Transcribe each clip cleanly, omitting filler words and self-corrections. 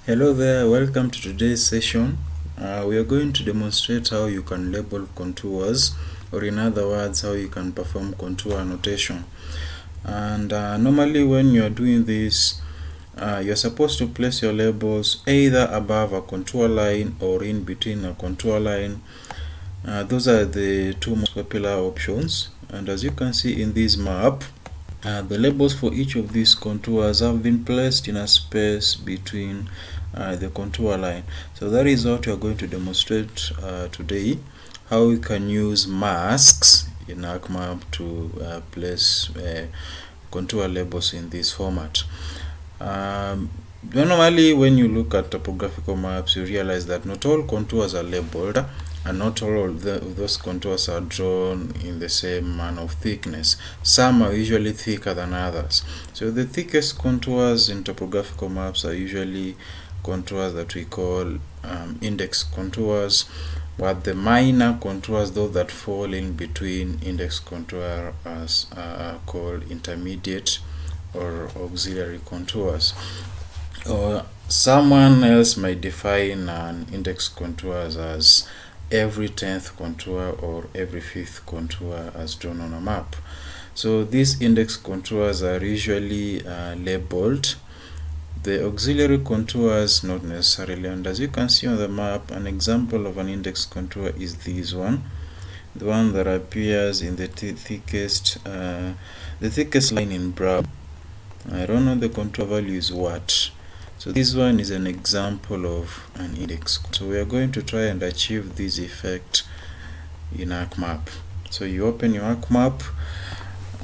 Hello there, welcome to today's session. We are going to demonstrate how you can label contours, or in other words, how you can perform contour annotation. And normally when you are doing this, you're supposed to place your labels either above a contour line or in between a contour line. Those are the two most popular options. And as you can see in this map, the labels for each of these contours have been placed in a space between the contour line. So that is what we are going to demonstrate today, how we can use masks in ArcMap to place contour labels in this format. Normally when you look at topographical maps, you realize that not all contours are labeled, and not all of those contours are drawn in the same manner of thickness. Some are usually thicker than others. So the thickest contours in topographical maps are usually contours that we call index contours, while the minor contours, those that fall in between index contour, are called intermediate or auxiliary contours. Or someone else might define an index contours as every 10th contour or every 5th contour as drawn on a map. So these index contours are usually labeled. The auxiliary contours not necessarily, and as you can see on the map, an example of an index contour is this one, the one that appears in the thickest line in brown. I don't know the contour value is what. So this one is an example of an index. So we are going to try and achieve this effect in ArcMap. So you open your ArcMap,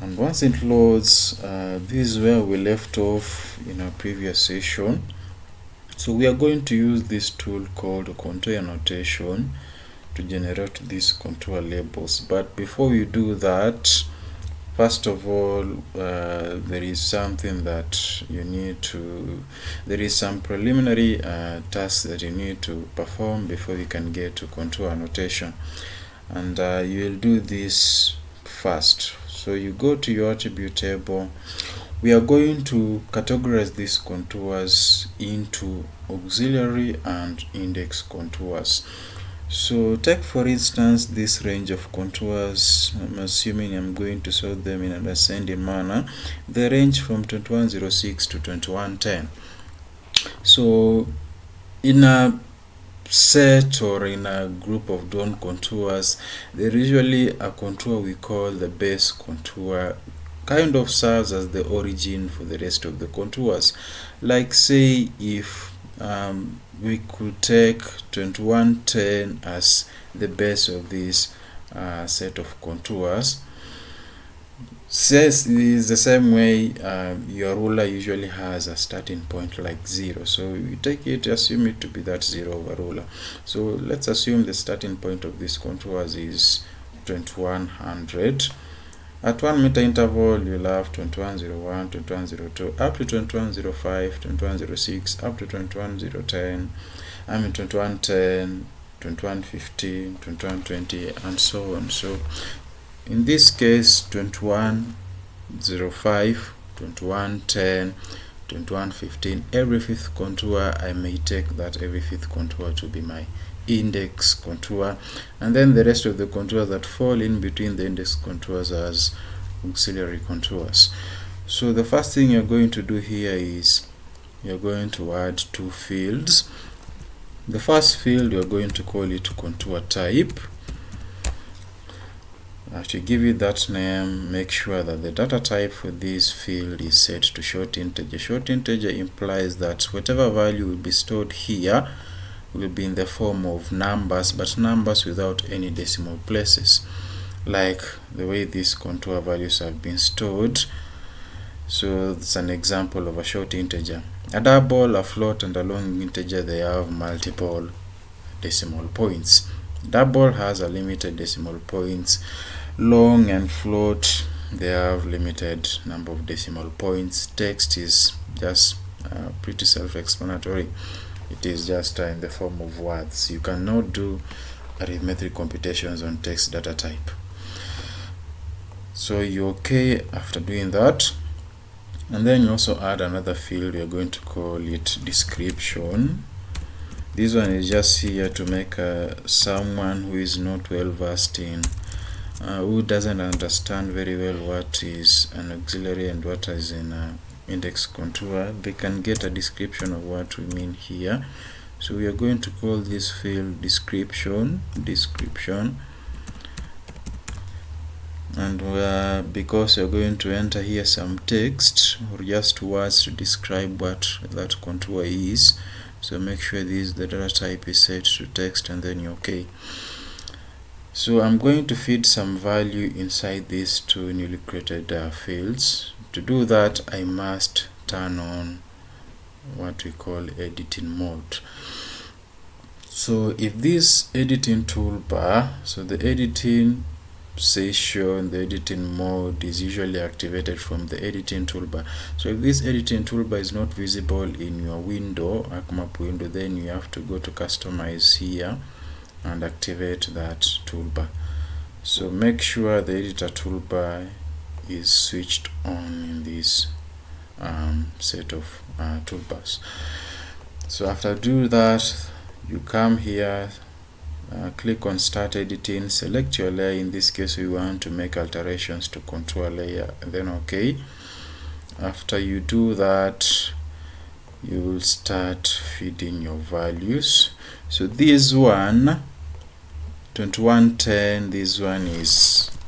and once it loads, this is where we left off in our previous session. So we are going to use this tool called contour annotation to generate these contour labels. But before we do that, first of all, there is something that you need to, there is some preliminary tasks that you need to perform before you can get to contour annotation. And you will do this first. So you go to your attribute table. We are going to categorize these contours into auxiliary and index contours. So take for instance this range of contours. I'm assuming I'm going to sort them in an ascending manner. They range from 2106 to 2110. So in a set or in a group of drawn contours, there is usually a contour we call the base contour, kind of serves as the origin for the rest of the contours. Like say if we could take 2110 as the base of this set of contours. Says it is the same way your ruler usually has a starting point like 0. So you take it, assume it to be that 0 over ruler. So let's assume the starting point of this contours is 2100. At 1 meter interval, you'll have 2101, 2102, up to 2105, 2106, up to 21010, 2110, 2115, 2120, and so on. So in this case, 2105, 2110, 2115, every 5th contour, I may take that every 5th contour to be my index contour, and then the rest of the contours that fall in between the index contours as auxiliary contours. So the first thing you're going to do here is you're going to add two fields. The first field, you're going to call it contour type. After you give it that name, make sure that the data type for this field is set to short integer. Short integer implies that whatever value will be stored here will be in the form of numbers, but numbers without any decimal places, like the way these contour values have been stored. So it's an example of a short integer. A double, a float, and a long integer, they have multiple decimal points. Double has a limited decimal points. Long and float, they have limited number of decimal points. Text is just pretty self-explanatory. It is just in the form of words. You cannot do arithmetic computations on text data type. So you're okay after doing that. And then you also add another field. We are going to call it description. This one is just here to make someone who is not well versed in, who doesn't understand very well what is an auxiliary and what is an index contour, they can get a description of what we mean here. So we are going to call this field description, and because you're going to enter here some text or just words to describe what that contour is, so make sure the data type is set to text and then you're okay. So I'm going to feed some value inside these two newly created fields. To do that, I must turn on what we call editing mode. So if this editing toolbar, so the editing session, the editing mode is usually activated from the editing toolbar. So if this editing toolbar is not visible in your window, ArcMap window, then you have to go to customize here and activate that toolbar. So make sure the editor toolbar is switched on in this set of toolbars. So after do that, you come here, click on start editing, select your layer. In this case we want to make alterations to contour layer, and then okay. After you do that, you will start feeding your values. So this one 2110, this one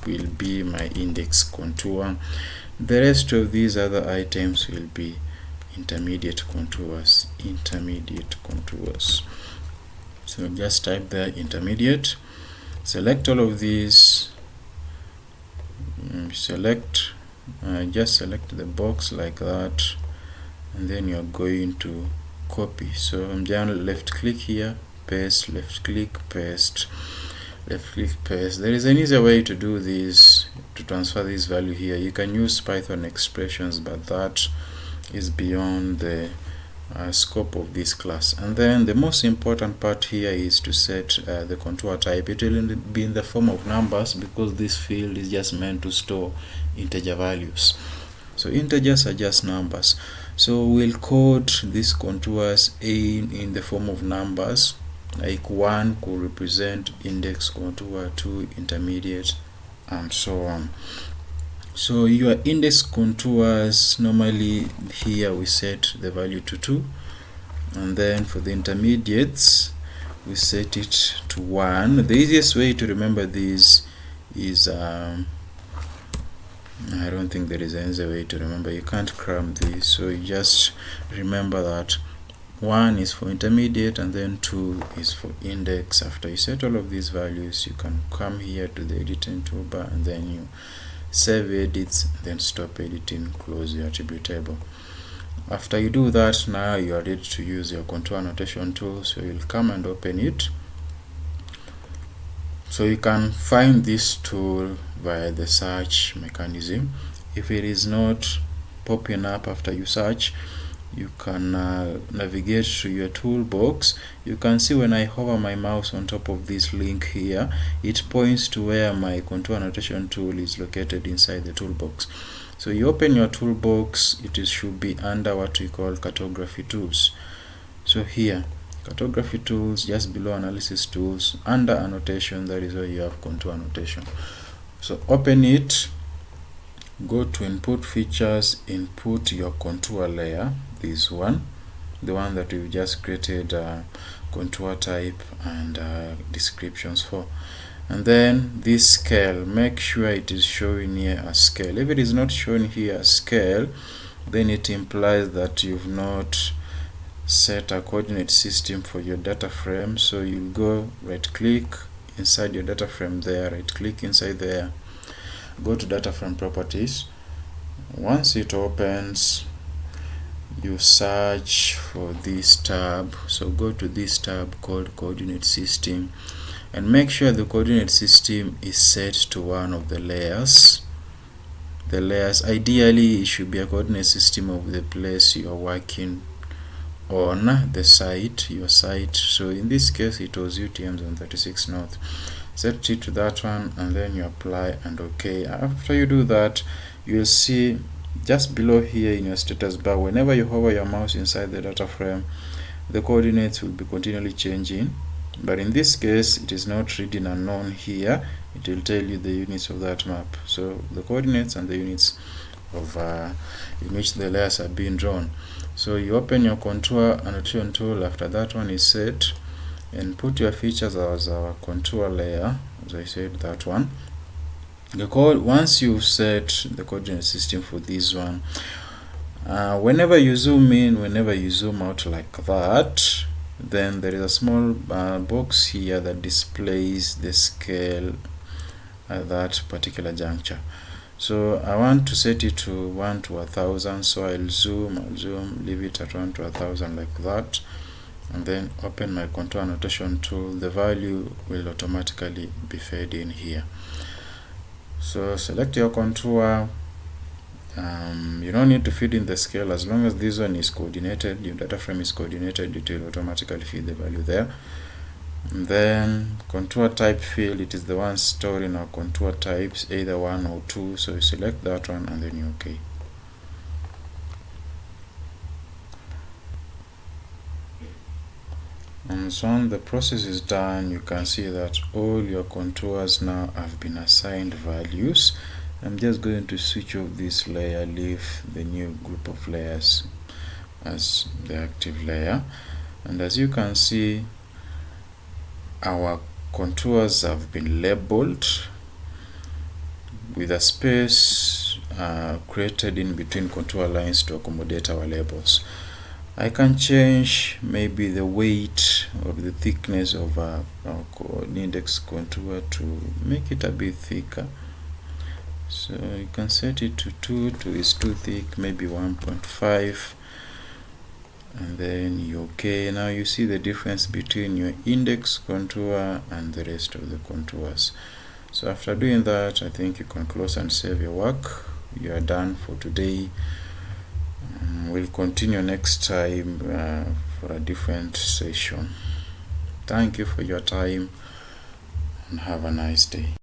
will be my index contour. The rest of these other items will be intermediate contours. So just type there intermediate, select all of these, just select the box like that, and then you're going to copy. So I'm down, left click here, paste, left click, paste, left click, paste. There is an easier way to do this, to transfer this value here. You can use Python expressions, but that is beyond the scope of this class. And then the most important part here is to set the contour type. It will be in the form of numbers because this field is just meant to store integer values. So integers are just numbers. So we'll code these contours in the form of numbers, like 1 could represent index contour, 2 intermediate, and so on. So your index contours, normally here we set the value to 2, and then for the intermediates we set it to 1. The easiest way to remember this is I don't think there is any way to remember. You can't cram this, so you just remember that 1 is for intermediate and then 2 is for index. After you set all of these values, you can come here to the editing toolbar and then you save edits, then stop editing, close your attribute table. After you do that, now you are ready to use your contour annotation tool. So you'll come and open it. So you can find this tool via the search mechanism. If it is not popping up after you search, you can navigate to your toolbox. You can see when I hover my mouse on top of this link here, it points to where my contour annotation tool is located inside the toolbox. So you open your toolbox, it should be under what we call cartography tools. So here, cartography tools, just below analysis tools, under annotation, that is where you have contour annotation. So open it, go to input features, input your contour layer, this one, the one that we've just created contour type and descriptions for. And then this scale, make sure it is showing here as scale. If it is not shown here as scale, then it implies that you've not set a coordinate system for your data frame. So you'll go right click inside your data frame there, right click inside there, go to data frame properties. Once it opens, you search for this tab. So go to this tab called coordinate system and make sure the coordinate system is set to one of the layers. The layers, ideally it should be a coordinate system of the place you are working on, the site, your site. So in this case it was UTM zone 36 north. Set it to that one and then you apply and okay. After you do that, you'll see just below here in your status bar, whenever you hover your mouse inside the data frame, the coordinates will be continually changing. But in this case, it is not reading unknown here. It will tell you the units of that map. So the coordinates and the units of in which the layers are being drawn. So you open your contour annotation tool after that one is set, and put your features as our contour layer, as I said, that one. Once you've set the coordinate system for this one, whenever you zoom in, whenever you zoom out like that, then there is a small box here that displays the scale at that particular juncture. So I want to set it to 1 to 1000, so I'll zoom, leave it at 1 to 1000 like that, and then open my contour annotation tool. The value will automatically be fed in here. So select your contour. You don't need to feed in the scale. As long as this one is coordinated, your data frame is coordinated, it will automatically feed the value there. And then contour type field, it is the one stored in our contour types, either 1 or 2, so you select that one and then you OK. And so on the process is done, you can see that all your contours now have been assigned values. I'm just going to switch off this layer, leave the new group of layers as the active layer, and as you can see, our contours have been labeled with a space created in between contour lines to accommodate our labels. I can change maybe the weight or the thickness of our index contour to make it a bit thicker. So you can set it to 2 is too thick, maybe 1.5, and then you OK. Now you see the difference between your index contour and the rest of the contours. So after doing that, I think you can close and save your work. You are done for today. We'll continue next time for a different session. Thank you for your time and have a nice day.